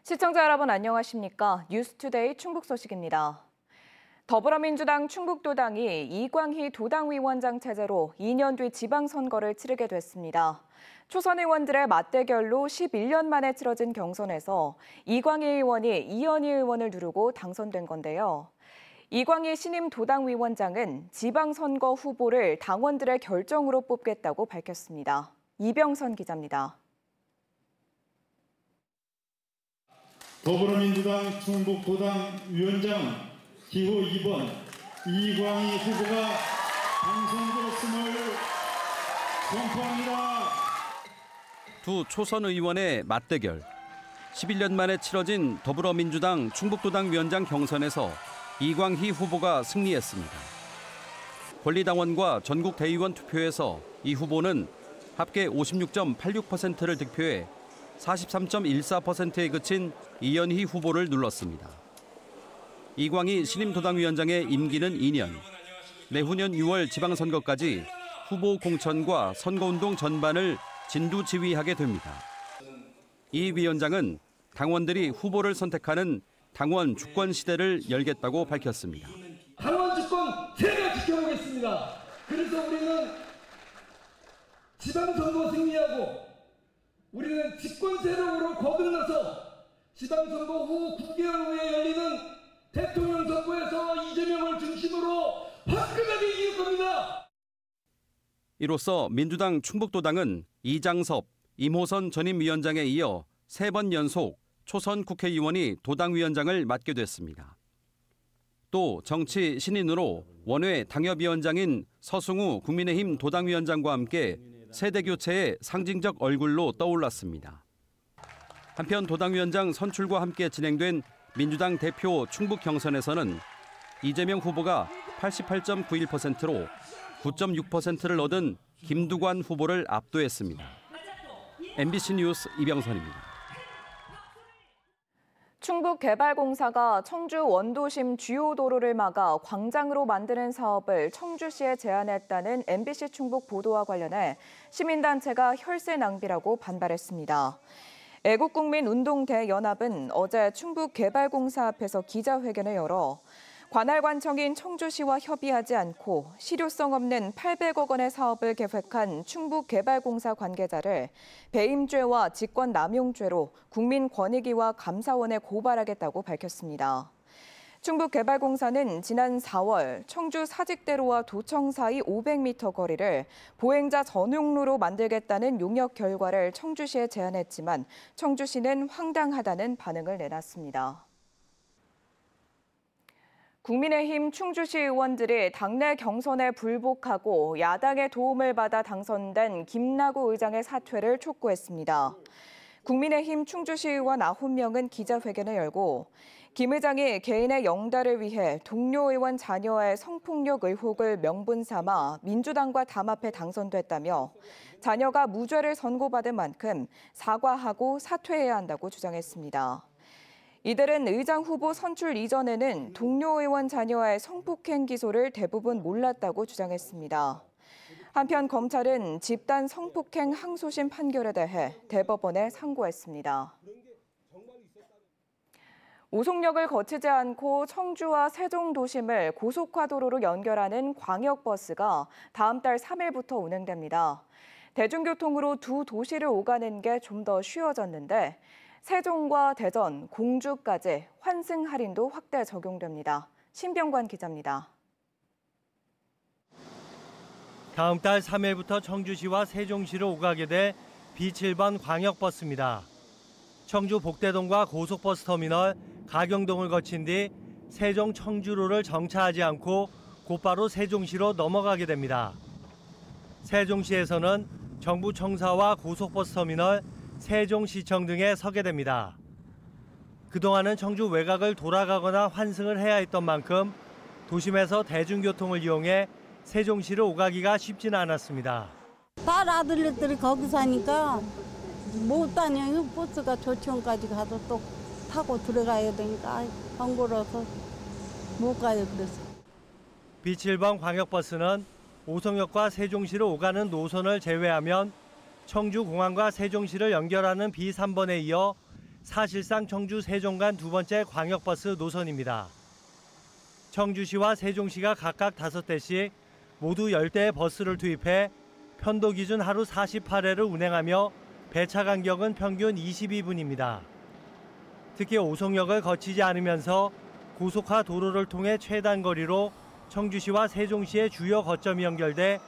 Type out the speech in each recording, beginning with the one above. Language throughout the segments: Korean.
시청자 여러분 안녕하십니까? 뉴스투데이 충북 소식입니다. 더불어민주당 충북도당이 이광희 도당위원장 체제로 2년 뒤 지방선거를 치르게 됐습니다. 초선 의원들의 맞대결로 11년 만에 치러진 경선에서 이광희 의원이 이현희 의원을 누르고 당선된 건데요. 이광희 신임 도당위원장은 지방선거 후보를 당원들의 결정으로 뽑겠다고 밝혔습니다. 이병선 기자입니다. 더불어민주당 충북도당위원장은 기호 2번 이광희 후보가 당선되었음을 선포합니다. 두 초선 의원의 맞대결. 11년 만에 치러진 더불어민주당 충북도당위원장 경선에서 이광희 후보가 승리했습니다. 권리당원과 전국 대의원 투표에서 이 후보는 합계 56.86%를 득표해 43.14%에 그친 이현희 후보를 눌렀습니다. 이광희 신임도당위원장의 임기는 2년, 내후년 6월 지방선거까지 후보 공천과 선거운동 전반을 진두지휘하게 됩니다. 이 위원장은 당원들이 후보를 선택하는 당원 주권 시대를 열겠다고 밝혔습니다. 당원 주권 제가 지켜보겠습니다. 그래서 우리는 지방선거 승리하고 우리는 집권 세력으로 거듭나서 지방선거 후 9개월 후에 열리는 대통령 선거에서 이재명을 중심으로 화끈하게 이길 겁니다. 이로써 민주당 충북도당은 이장섭, 임호선 전임위원장에 이어 3번 연속 초선 국회의원이 도당위원장을 맡게 됐습니다. 또 정치 신인으로 원외 당협위원장인 서승우 국민의힘 도당위원장과 함께 세대 교체의 상징적 얼굴로 떠올랐습니다. 한편 도당위원장 선출과 함께 진행된 민주당 대표 충북 경선에서는 이재명 후보가 88.91%로 9.6%를 얻은 김두관 후보를 압도했습니다. MBC 뉴스 이병선입니다. 충북개발공사가 청주 원도심 주요 도로를 막아 광장으로 만드는 사업을 청주시에 제안했다는 MBC 충북 보도와 관련해 시민단체가 혈세 낭비라고 반발했습니다. 애국국민운동대연합은 어제 충북개발공사 앞에서 기자회견을 열어 관할관청인 청주시와 협의하지 않고 실효성 없는 800억 원의 사업을 계획한 충북개발공사 관계자를 배임죄와 직권남용죄로 국민권익위와 감사원에 고발하겠다고 밝혔습니다. 충북개발공사는 지난 4월 청주 사직대로와 도청 사이 500m 거리를 보행자 전용로로 만들겠다는 용역 결과를 청주시에 제안했지만 청주시는 황당하다는 반응을 내놨습니다. 국민의힘 충주시 의원들이 당내 경선에 불복하고 야당의 도움을 받아 당선된 김나구 의장의 사퇴를 촉구했습니다. 국민의힘 충주시 의원 9명은 기자회견을 열고 김 의장이 개인의 영달을 위해 동료 의원 자녀의 성폭력 의혹을 명분 삼아 민주당과 담합해 당선됐다며 자녀가 무죄를 선고받은 만큼 사과하고 사퇴해야 한다고 주장했습니다. 이들은 의장 후보 선출 이전에는 동료 의원 자녀의 성폭행 기소를 대부분 몰랐다고 주장했습니다. 한편 검찰은 집단 성폭행 항소심 판결에 대해 대법원에 상고했습니다. 오송역을 거치지 않고 청주와 세종 도심을 고속화도로로 연결하는 광역버스가 다음 달 3일부터 운행됩니다. 대중교통으로 두 도시를 오가는 게 좀 더 쉬워졌는데 세종과 대전, 공주까지 환승 할인도 확대 적용됩니다. 신병관 기자입니다. 다음 달 3일부터 청주시와 세종시로 오가게 될 B7번 광역버스입니다. 청주 복대동과 고속버스터미널, 가경동을 거친 뒤 세종 청주로를 정차하지 않고 곧바로 세종시로 넘어가게 됩니다. 세종시에서는 정부 청사와 고속버스터미널, 세종시청 등에 서게 됩니다. 그동안은 청주 외곽을 돌아가거나 환승을 해야 했던 만큼 도심에서 대중교통을 이용해 세종시를 오가기가 쉽지는 않았습니다. 딸 아들들이 거기 사니까 못 다녀요. 버스가 조치원까지 가도 또 타고 들어가야 되니까 번거로워서 못 가요. 그래서. B7번 광역버스는 오송역과 세종시로 오가는 노선을 제외하면 청주공항과 세종시를 연결하는 B3번에 이어 사실상 청주 세종 간 두 번째 광역버스 노선입니다. 청주시와 세종시가 각각 5대씩 모두 10대의 버스를 투입해 편도 기준 하루 48회를 운행하며 배차 간격은 평균 22분입니다. 특히 오송역을 거치지 않으면서 고속화 도로를 통해 최단 거리로 청주시와 세종시의 주요 거점이 연결돼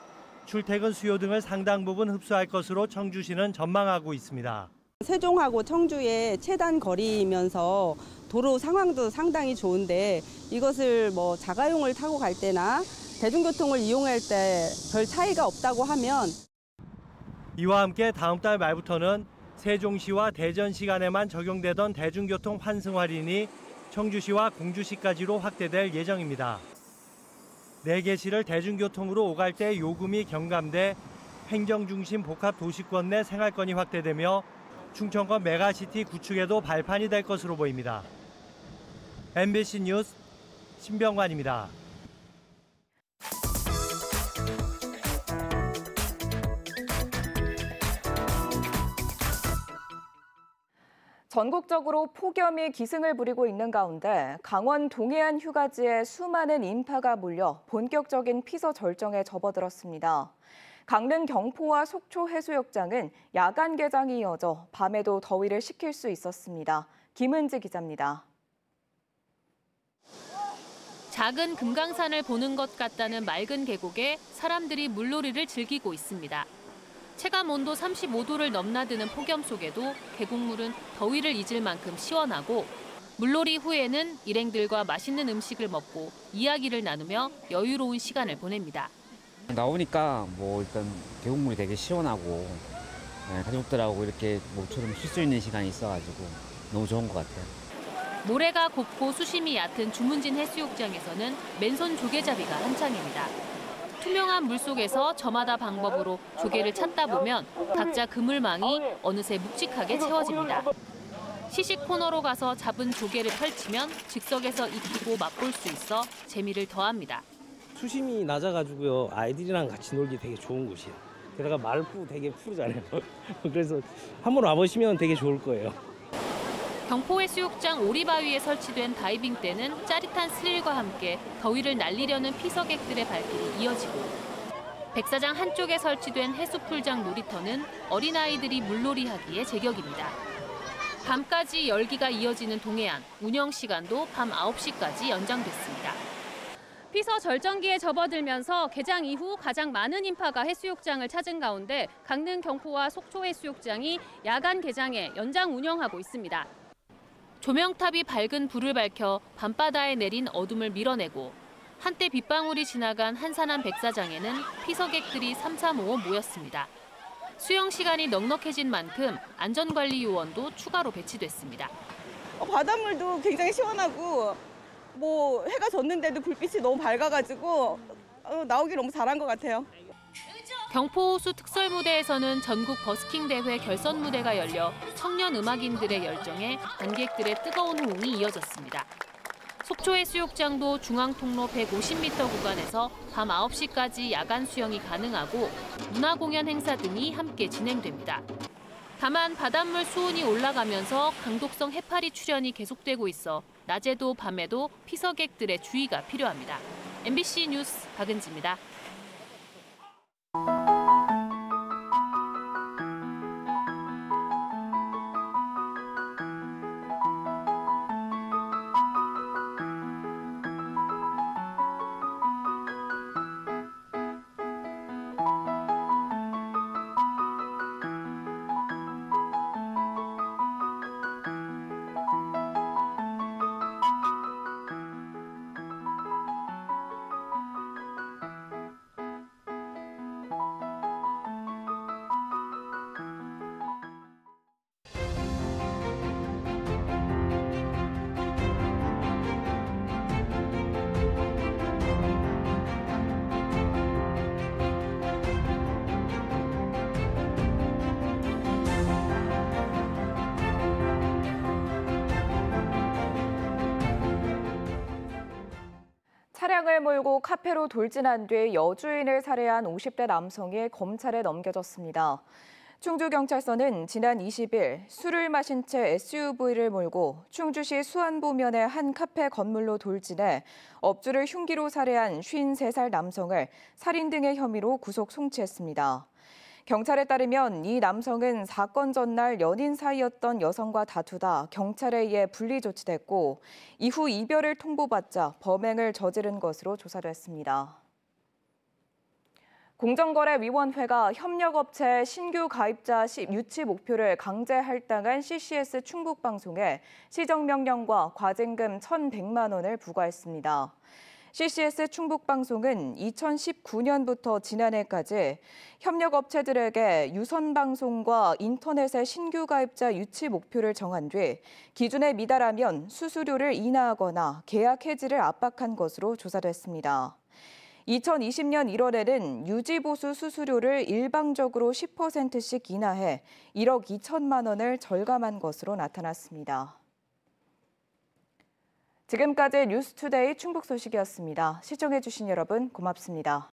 출퇴근 수요 등을 상당 부분 흡수할 것으로 청주시는 전망하고 있습니다. 세종하고 청주의 최단 거리이면서 도로 상황도 상당히 좋은데 이것을 자가용을 타고 갈 때나 대중교통을 이용할 때 별 차이가 없다고 하면 이와 함께 다음 달 말부터는 세종시와 대전시 간에만 적용되던 대중교통 환승 할인이 청주시와 공주시까지로 확대될 예정입니다. 4개 시를 대중교통으로 오갈 때 요금이 경감돼 행정중심 복합도시권 내 생활권이 확대되며 충청권 메가시티 구축에도 발판이 될 것으로 보입니다. MBC 뉴스 신병관입니다. 전국적으로 폭염이 기승을 부리고 있는 가운데 강원 동해안 휴가지에 수많은 인파가 몰려 본격적인 피서 절정에 접어들었습니다. 강릉 경포와 속초 해수욕장은 야간 개장이 이어져 밤에도 더위를 식힐 수 있었습니다. 김은지 기자입니다. 작은 금강산을 보는 것 같다는 맑은 계곡에 사람들이 물놀이를 즐기고 있습니다. 체감 온도 35도를 넘나드는 폭염 속에도 계곡물은 더위를 잊을 만큼 시원하고 물놀이 후에는 일행들과 맛있는 음식을 먹고 이야기를 나누며 여유로운 시간을 보냅니다. 나오니까 일단 계곡물이 되게 시원하고 가족들하고 이렇게 모처럼 쉴 수 있는 시간이 있어가지고 너무 좋은 것 같아요. 모래가 곱고 수심이 얕은 주문진 해수욕장에서는 맨손 조개잡이가 한창입니다. 투명한 물속에서 저마다 방법으로 조개를 찾다 보면 각자 그물망이 어느새 묵직하게 채워집니다. 시식 코너로 가서 잡은 조개를 펼치면 즉석에서 익히고 맛볼 수 있어 재미를 더합니다. 수심이 낮아가지고요. 아이들이랑 같이 놀기 되게 좋은 곳이에요. 게다가 맑고 되게 푸르잖아요. 그래서 한번 와보시면 되게 좋을 거예요. 경포해수욕장 오리바위에 설치된 다이빙대는 짜릿한 스릴과 함께 더위를 날리려는 피서객들의 발길이 이어지고 백사장 한쪽에 설치된 해수풀장 놀이터는 어린아이들이 물놀이하기에 제격입니다. 밤까지 열기가 이어지는 동해안, 운영 시간도 밤 9시까지 연장됐습니다. 피서 절정기에 접어들면서 개장 이후 가장 많은 인파가 해수욕장을 찾은 가운데 강릉 경포와 속초 해수욕장이 야간 개장에 연장 운영하고 있습니다. 조명탑이 밝은 불을 밝혀 밤바다에 내린 어둠을 밀어내고 한때 빗방울이 지나간 한산한 백사장에는 피서객들이 삼삼오오 모였습니다. 수영 시간이 넉넉해진 만큼 안전관리 요원도 추가로 배치됐습니다. 바닷물도 굉장히 시원하고 해가 졌는데도 불빛이 너무 밝아가지고 나오기 너무 잘한 것 같아요. 경포호수 특설무대에서는 전국 버스킹 대회 결선 무대가 열려 청년 음악인들의 열정에 관객들의 뜨거운 호응이 이어졌습니다. 속초해수욕장도 중앙통로 150m 구간에서 밤 9시까지 야간 수영이 가능하고 문화공연 행사 등이 함께 진행됩니다. 다만 바닷물 수온이 올라가면서 강독성 해파리 출현이 계속되고 있어 낮에도 밤에도 피서객들의 주의가 필요합니다. MBC 뉴스 박은지입니다. 차량을 몰고 카페로 돌진한 뒤 여주인을 살해한 50대 남성이 검찰에 넘겨졌습니다. 충주경찰서는 지난 20일 술을 마신 채 SUV를 몰고 충주시 수안보면의 한 카페 건물로 돌진해 업주를 흉기로 살해한 53살 남성을 살인 등의 혐의로 구속 송치했습니다. 경찰에 따르면 이 남성은 사건 전날 연인 사이였던 여성과 다투다 경찰에 의해 분리 조치됐고 이후 이별을 통보받자 범행을 저지른 것으로 조사됐습니다. 공정거래위원회가 협력업체 신규 가입자 유치 목표를 강제 할당한 CCS 충북방송에 시정명령과 과징금 1,100만 원을 부과했습니다. CCS 충북방송은 2019년부터 지난해까지 협력업체들에게 유선방송과 인터넷의 신규 가입자 유치 목표를 정한 뒤 기준에 미달하면 수수료를 인하하거나 계약 해지를 압박한 것으로 조사됐습니다. 2020년 1월에는 유지보수 수수료를 일방적으로 10%씩 인하해 1억 2천만 원을 절감한 것으로 나타났습니다. 지금까지 뉴스투데이 충북 소식이었습니다. 시청해주신 여러분 고맙습니다.